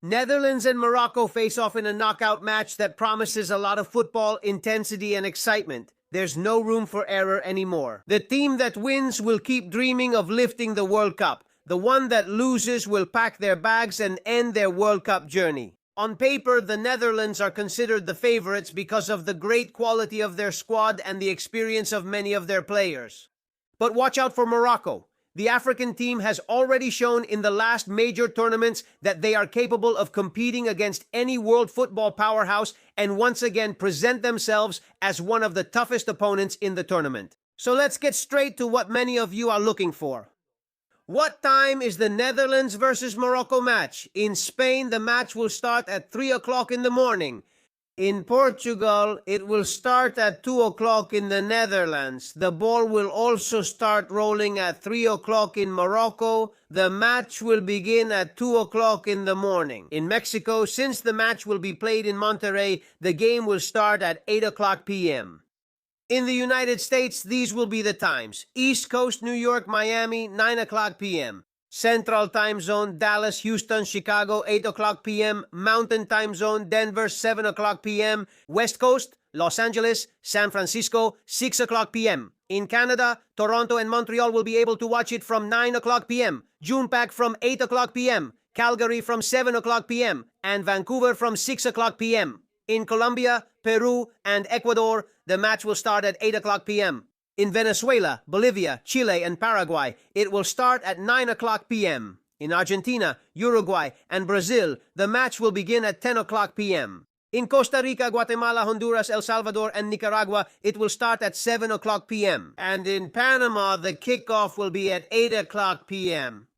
Netherlands and Morocco face off in a knockout match that promises a lot of football, intensity, and excitement. There's no room for error anymore. The team that wins will keep dreaming of lifting the World Cup. The one that loses will pack their bags and end their World Cup journey. On paper, the Netherlands are considered the favorites because of the great quality of their squad and the experience of many of their players. But watch out for Morocco. The African team has already shown in the last major tournaments that they are capable of competing against any world football powerhouse and once again present themselves as one of the toughest opponents in the tournament. So let's get straight to what many of you are looking for. What time is the Netherlands versus Morocco match? In Spain, the match will start at 3 o'clock in the morning. In Portugal, it will start at 2 o'clock in the Netherlands. The ball will also start rolling at 3 o'clock in Morocco. The match will begin at 2 o'clock in the morning. In Mexico, since the match will be played in Monterrey, the game will start at 8 o'clock p.m. In the United States, these will be the times. East Coast, New York, Miami, 9 o'clock p.m. Central Time Zone, Dallas, Houston, Chicago, 8 o'clock p.m. Mountain Time Zone, Denver, 7 o'clock p.m. West Coast, Los Angeles, San Francisco, 6 o'clock p.m. In Canada, Toronto and Montreal will be able to watch it from 9 o'clock p.m. Junepac from 8 o'clock p.m. Calgary from 7 o'clock p.m. and Vancouver from 6 o'clock p.m. In Colombia, Peru, and Ecuador, the match will start at 8 o'clock p.m. In Venezuela, Bolivia, Chile, and Paraguay, it will start at 9 o'clock p.m. In Argentina, Uruguay, and Brazil, the match will begin at 10 o'clock p.m. In Costa Rica, Guatemala, Honduras, El Salvador, and Nicaragua, it will start at 7 o'clock p.m. And in Panama, the kickoff will be at 8 o'clock p.m.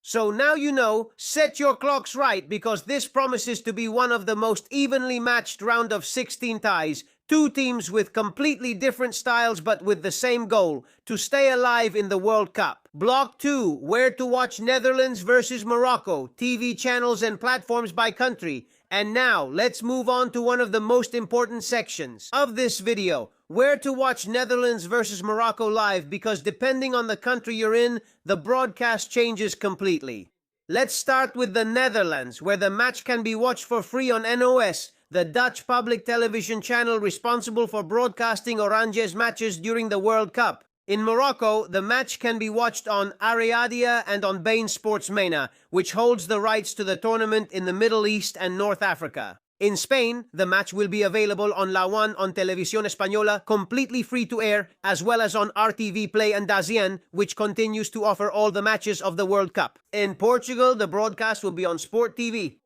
So now you know, set your clocks right because this promises to be one of the most evenly matched round of 16 ties. Two teams with completely different styles but with the same goal, to stay alive in the World Cup. Block 2, where to watch Netherlands versus Morocco, TV channels and platforms by country. And now, let's move on to one of the most important sections of this video, where to watch Netherlands versus Morocco live, because depending on the country you're in, the broadcast changes completely. Let's start with the Netherlands, where the match can be watched for free on NOS, the Dutch public television channel responsible for broadcasting Oranje's matches during the World Cup. In Morocco, the match can be watched on Ariadia and on Bein Sports MENA, which holds the rights to the tournament in the Middle East and North Africa. In Spain, the match will be available on La One on Televisión Española, completely free to air, as well as on RTV Play and DAZN, which continues to offer all the matches of the World Cup. In Portugal, the broadcast will be on Sport TV.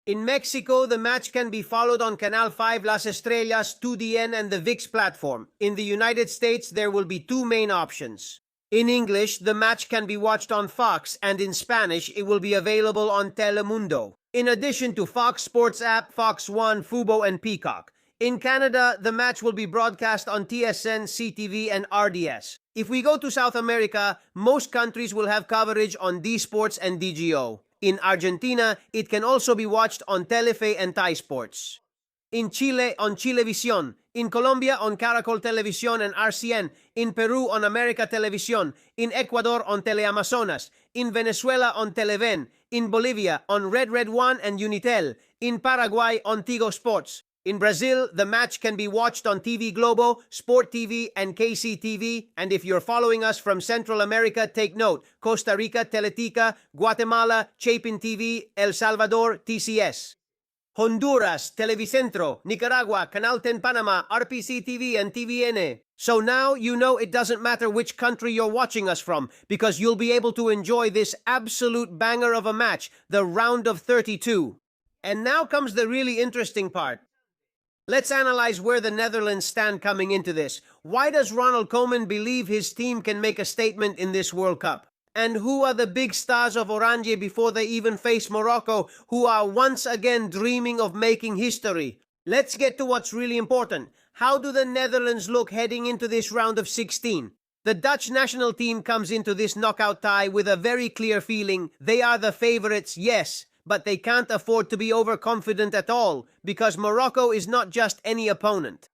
In Mexico, the match can be followed on Canal 5, Las Estrellas, 2DN, and the ViX platform. In the United States, there will be two main options. In English, the match can be watched on Fox, and in Spanish, it will be available on Telemundo. In addition to Fox Sports app, Fox One, Fubo, and Peacock. In Canada, the match will be broadcast on TSN, CTV, and RDS. If we go to South America, most countries will have coverage on D Sports and DGO. In Argentina, it can also be watched on Telefe and Thai Sports. In Chile, on Chilevisión. In Colombia, on Caracol Televisión and RCN. In Peru, on America Televisión. In Ecuador, on Teleamazonas. In Venezuela, on Televen. In Bolivia, on Red One and Unitel. In Paraguay, on Tigo Sports. In Brazil, the match can be watched on TV Globo, Sport TV, and KCTV. And if you're following us from Central America, take note. Costa Rica, Teletica, Guatemala, Chapin TV, El Salvador, TCS. Honduras, Televicentro, Nicaragua, Canal 10 Panama, RPC TV, and TVN. So now you know it doesn't matter which country you're watching us from, because you'll be able to enjoy this absolute banger of a match, the round of 32. And now comes the really interesting part. Let's analyze where the Netherlands stand coming into this. Why does Ronald Koeman believe his team can make a statement in this World Cup? And who are the big stars of Oranje before they even face Morocco, who are once again dreaming of making history? Let's get to what's really important. How do the Netherlands look heading into this round of 16? The Dutch national team comes into this knockout tie with a very clear feeling. They are the favorites, yes, but they can't afford to be overconfident at all, because Morocco is not just any opponent.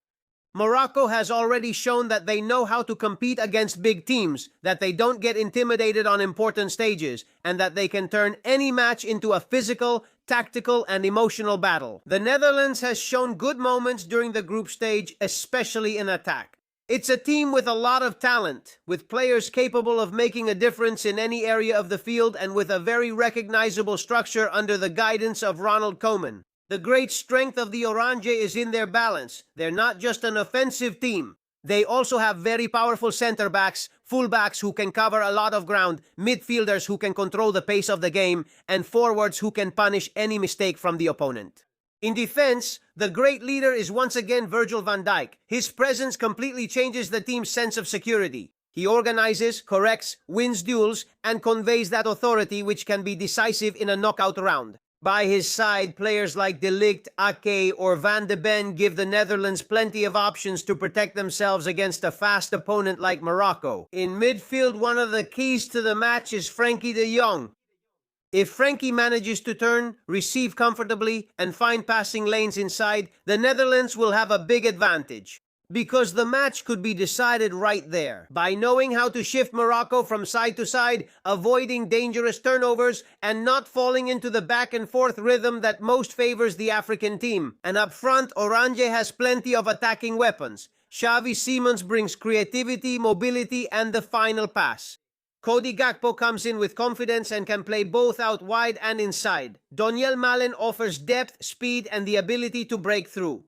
Morocco has already shown that they know how to compete against big teams, that they don't get intimidated on important stages, and that they can turn any match into a physical, tactical, and emotional battle. The Netherlands has shown good moments during the group stage, especially in attack. It's a team with a lot of talent, with players capable of making a difference in any area of the field and with a very recognizable structure under the guidance of Ronald Koeman. The great strength of the Orange is in their balance. They're not just an offensive team. They also have very powerful center backs, fullbacks who can cover a lot of ground, midfielders who can control the pace of the game, and forwards who can punish any mistake from the opponent. In defense, the great leader is once again Virgil van Dijk. His presence completely changes the team's sense of security. He organizes, corrects, wins duels, and conveys that authority which can be decisive in a knockout round. By his side, players like De Ligt, Ake, or Van de Ven give the Netherlands plenty of options to protect themselves against a fast opponent like Morocco. In midfield, one of the keys to the match is Frenkie de Jong. If Frenkie manages to turn, receive comfortably, and find passing lanes inside, the Netherlands will have a big advantage. Because the match could be decided right there. By knowing how to shift Morocco from side to side, avoiding dangerous turnovers, and not falling into the back and forth rhythm that most favors the African team. And up front, Orange has plenty of attacking weapons. Xavi Simons brings creativity, mobility, and the final pass. Cody Gakpo comes in with confidence and can play both out wide and inside. Donyell Malen offers depth, speed, and the ability to break through.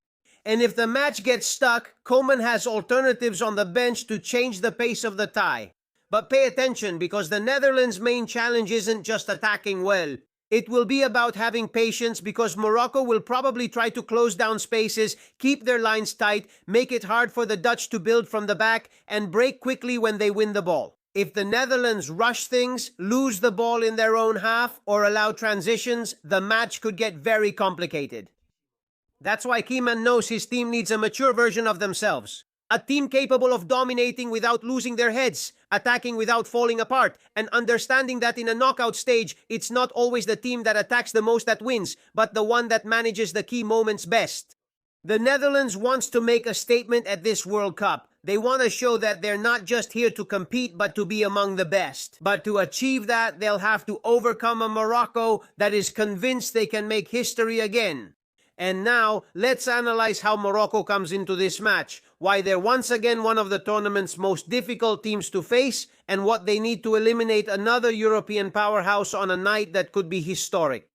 And if the match gets stuck, Koeman has alternatives on the bench to change the pace of the tie. But pay attention, because the Netherlands' main challenge isn't just attacking well. It will be about having patience, because Morocco will probably try to close down spaces, keep their lines tight, make it hard for the Dutch to build from the back, and break quickly when they win the ball. If the Netherlands rush things, lose the ball in their own half, or allow transitions, the match could get very complicated. That's why Koeman knows his team needs a mature version of themselves. A team capable of dominating without losing their heads, attacking without falling apart, and understanding that in a knockout stage, it's not always the team that attacks the most that wins, but the one that manages the key moments best. The Netherlands wants to make a statement at this World Cup. They want to show that they're not just here to compete, but to be among the best. But to achieve that, they'll have to overcome a Morocco that is convinced they can make history again. And now, let's analyze how Morocco comes into this match, why they're once again one of the tournament's most difficult teams to face, and what they need to eliminate another European powerhouse on a night that could be historic.